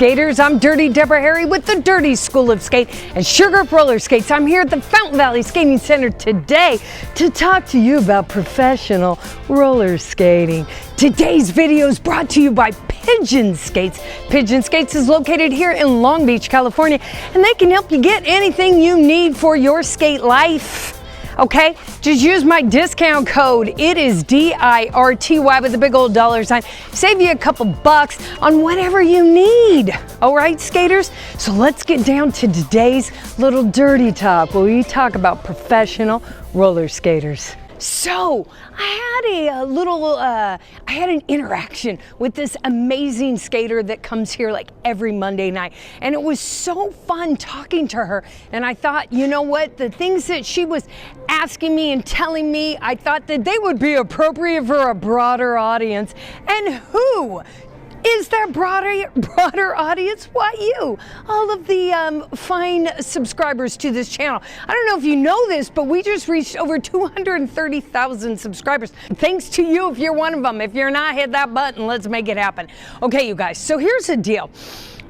skaters, I'm Dirty Deborah Harry with the Dirty School of Skate and Sugar Roller Skates. I'm here at the Fountain Valley Skating Center today to talk to you about professional roller skating. Today's video is brought to you by Pigeon Skates. Pigeon Skates is located here in Long Beach, California, and they can help you get anything you need for your skate life. Okay, just use my discount code. It is DIRTY with a big old $sign. Save you a couple bucks on whatever you need. All right, skaters? So let's get down to today's little dirty talk where we talk about professional roller skaters. So I had an interaction with this amazing skater that comes here like every Monday night, and it was so fun talking to her. And I thought, you know what, the things that she was asking me and telling me, I thought that they would be appropriate for a broader audience. And who is there broader audience? Why, you, all of the fine subscribers to this channel. I don't know if you know this, but we just reached over 230,000 subscribers. Thanks to you if you're one of them. If you're not, hit that button. Let's make it happen. Okay, you guys, so here's the deal.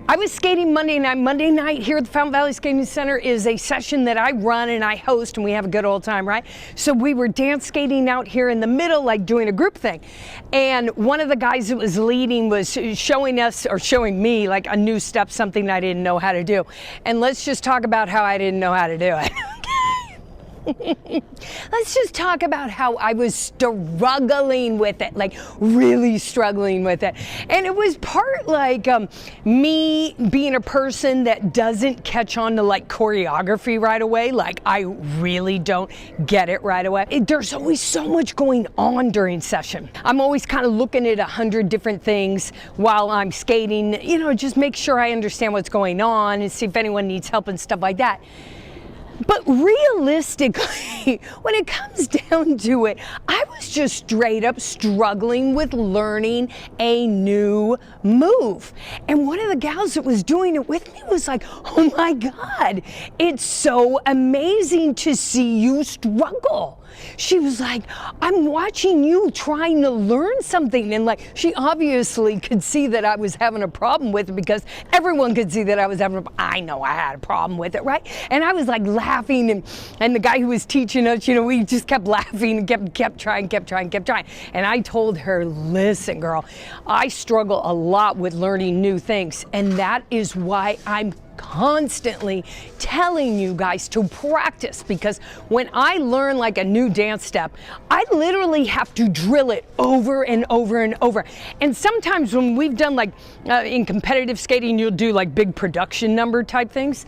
I was skating Monday night. Monday night here at the Fountain Valley Skating Center is a session that I run and I host, and we have a good old time, right? So we were dance skating out here in the middle, like doing a group thing. And one of the guys that was leading was showing us, or showing me, like a new step, something I didn't know how to do. And let's just talk about how I didn't know how to do it. Let's just talk about how I was struggling with it, like really struggling with it. And it was part like me being a person that doesn't catch on to like choreography right away. Like I really don't get it right away. There's always so much going on during session. I'm always kind of looking at 100 different things while I'm skating, you know, just make sure I understand what's going on and see if anyone needs help and stuff like that. But realistically, when it comes down to it, I was just straight up struggling with learning a new move. And one of the gals that was doing it with me was like, oh my God, it's so amazing to see you struggle. She was like, I'm watching you trying to learn something. And like, she obviously could see that I was having a problem with it because everyone could see that I was having a problem. I know I had a problem with it, right? And I was like laughing, and the guy who was teaching us, you know, we just kept laughing and kept trying. And I told her, listen, girl, I struggle a lot with learning new things. And that is why I'm constantly telling you guys to practice, because when I learn like a new dance step, I literally have to drill it over and over and over. And sometimes when we've done like in competitive skating, you'll do like big production number type things.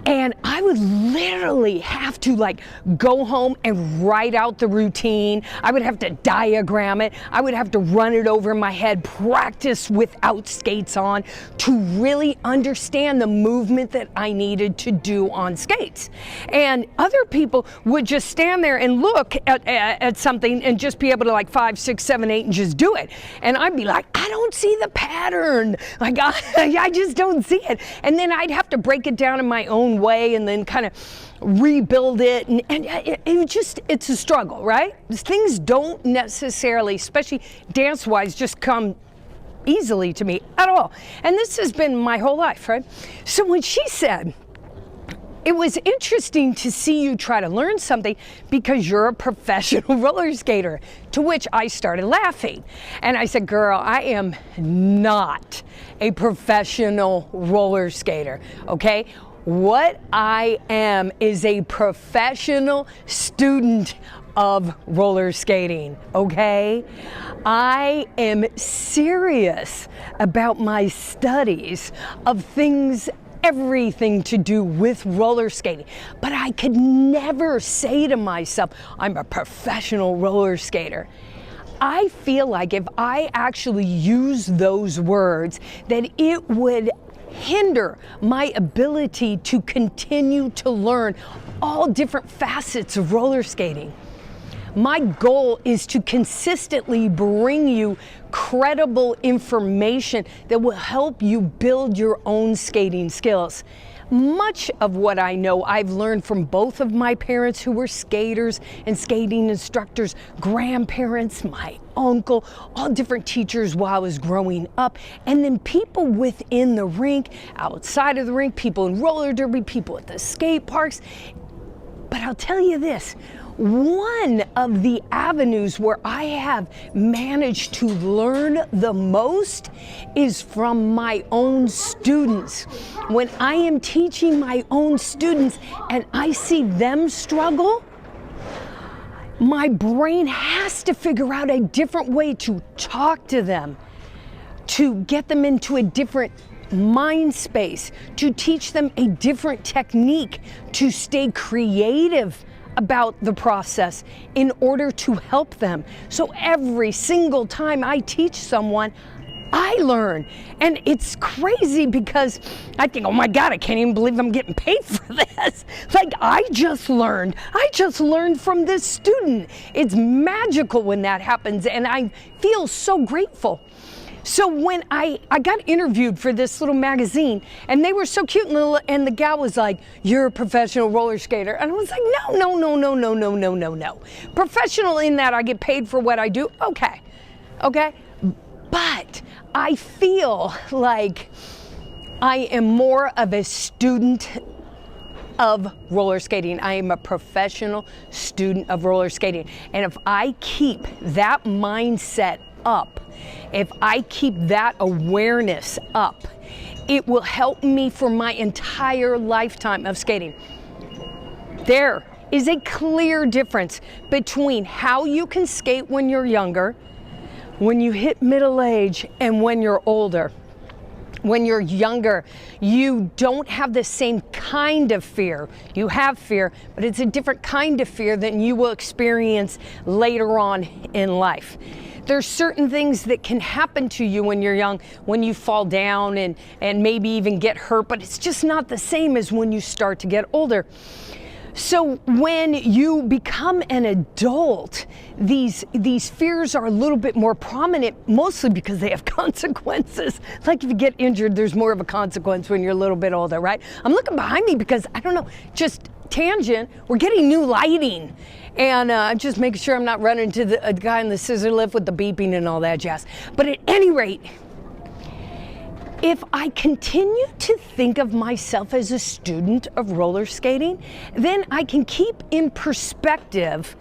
And I would literally have to like go home and write out the routine. I would have to diagram it. I would have to run it over in my head, practice without skates on to really understand the movement that I needed to do on skates. And other people would just stand there and look at something and just be able to like 5, 6, 7, 8 and just do it. And I'd be like, I don't see the pattern. Like I just don't see it. And then I'd have to break it down in my own way and then kind of rebuild it, and it's a struggle, right? Things don't necessarily, especially dance-wise, just come easily to me at all. And this has been my whole life, right? So when she said, it was interesting to see you try to learn something because you're a professional roller skater, to which I started laughing. And I said, girl, I am not a professional roller skater, okay? What I am is a professional student of roller skating, okay? I am serious about my studies of things, everything to do with roller skating, but I could never say to myself, I'm a professional roller skater. I feel like if I actually use those words, that it would hinder my ability to continue to learn all different facets of roller skating. My goal is to consistently bring you credible information that will help you build your own skating skills. Much of what I know I've learned from both of my parents who were skaters and skating instructors, grandparents, my uncle, all different teachers while I was growing up, and then people within the rink, outside of the rink, people in roller derby, people at the skate parks. But I'll tell you this, one of the avenues where I have managed to learn the most is from my own students. When I am teaching my own students and I see them struggle, my brain has to figure out a different way to talk to them, to get them into a different mind space, to teach them a different technique, to stay creative about the process in order to help them. So every single time I teach someone, I learn. And it's crazy because I think, oh my God, I can't even believe I'm getting paid for this. Like, I just learned from this student. It's magical when that happens, and I feel so grateful. So when I got interviewed for this little magazine, and they were so cute, and the gal was like, "You're a professional roller skater." And I was like, no. Professional in that I get paid for what I do, okay. But I feel like I am more of a student of roller skating. I am a professional student of roller skating. And if I keep that mindset up, if I keep that awareness up, it will help me for my entire lifetime of skating. There is a clear difference between how you can skate when you're younger, when you hit middle age, and when you're older. When you're younger, you don't have the same kind of fear. You have fear, but it's a different kind of fear than you will experience later on in life. There's certain things that can happen to you when you're young, when you fall down and maybe even get hurt, but it's just not the same as when you start to get older. So when you become an adult, these fears are a little bit more prominent, mostly because they have consequences. Like if you get injured, there's more of a consequence when you're a little bit older, right? I'm looking behind me because, I don't know, just tangent, we're getting new lighting. And I'm just making sure I'm not running into a guy in the scissor lift with the beeping and all that jazz. But at any rate, if I continue to think of myself as a student of roller skating, then I can keep in perspective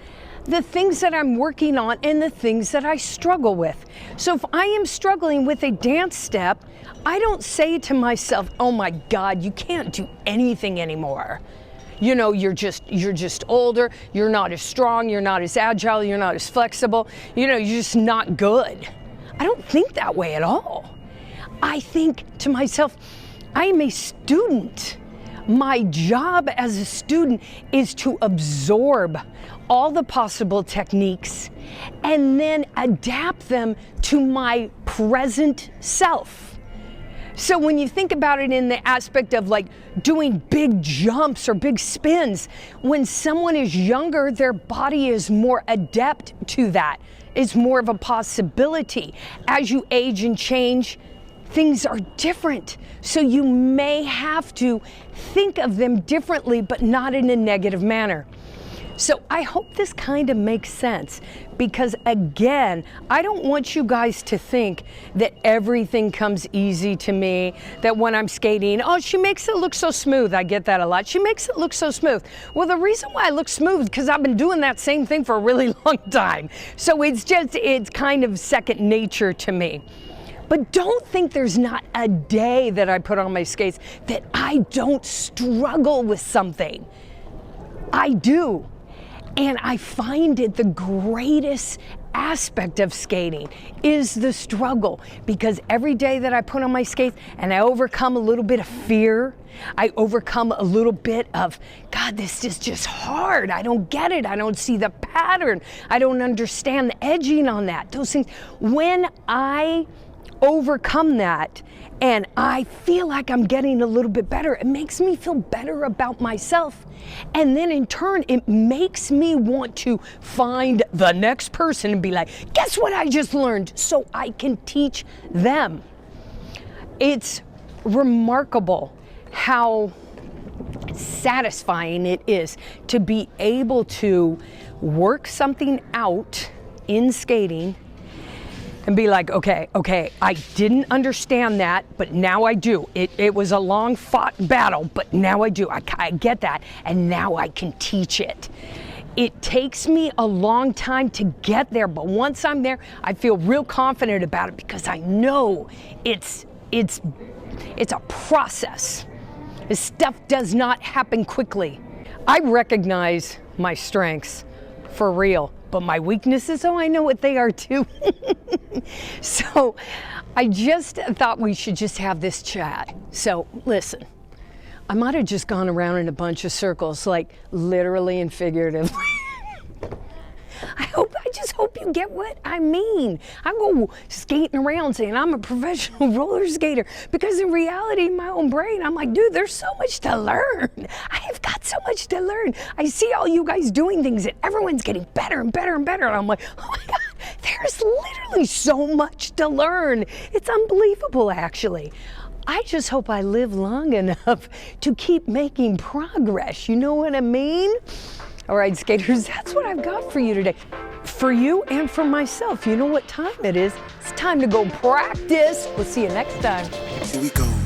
the things that I'm working on and the things that I struggle with. So if I am struggling with a dance step, I don't say to myself, oh my God, you can't do anything anymore. You know, you're just older, you're not as strong, you're not as agile, you're not as flexible, you know, you're just not good. I don't think that way at all. I think to myself, I am a student. My job as a student is to absorb all the possible techniques and then adapt them to my present self. So when you think about it in the aspect of like doing big jumps or big spins, when someone is younger, their body is more adept to that. It's more of a possibility. As you age and change, things are different. So you may have to think of them differently, but not in a negative manner. So I hope this kind of makes sense, because again, I don't want you guys to think that everything comes easy to me, that when I'm skating, oh, she makes it look so smooth. I get that a lot. She makes it look so smooth. Well, the reason why I look smooth is because I've been doing that same thing for a really long time. So it's kind of second nature to me. But don't think there's not a day that I put on my skates that I don't struggle with something. I do. And I find it the greatest aspect of skating is the struggle, because every day that I put on my skates and I overcome a little bit of fear, I overcome a little bit of, God, this is just hard. I don't get it. I don't see the pattern. I don't understand the edging on that. Those things. When I overcome that and I feel like I'm getting a little bit better, it makes me feel better about myself. And then in turn, it makes me want to find the next person and be like, guess what I just learned? So I can teach them. It's remarkable how satisfying it is to be able to work something out in skating and be like, okay, I didn't understand that, but now I do. It was a long fought battle, but now I do. I get that, and now I can teach it. It takes me a long time to get there, but once I'm there, I feel real confident about it because I know it's a process. This stuff does not happen quickly. I recognize my strengths for real, but my weaknesses, oh, I know what they are too. So I just thought we should just have this chat. So listen, I might have just gone around in a bunch of circles, like literally and figuratively. I just hope you get what I mean. I go skating around saying I'm a professional roller skater because in reality, in my own brain, I'm like, dude, there's so much to learn. I have got so much to learn. I see all you guys doing things and everyone's getting better and better and better. And I'm like, oh my God, there's literally so much to learn. It's unbelievable, actually. I just hope I live long enough to keep making progress. You know what I mean? All right, skaters, that's what I've got for you today. For you and for myself. You know what time it is? It's time to go practice. We'll see you next time. Here we go.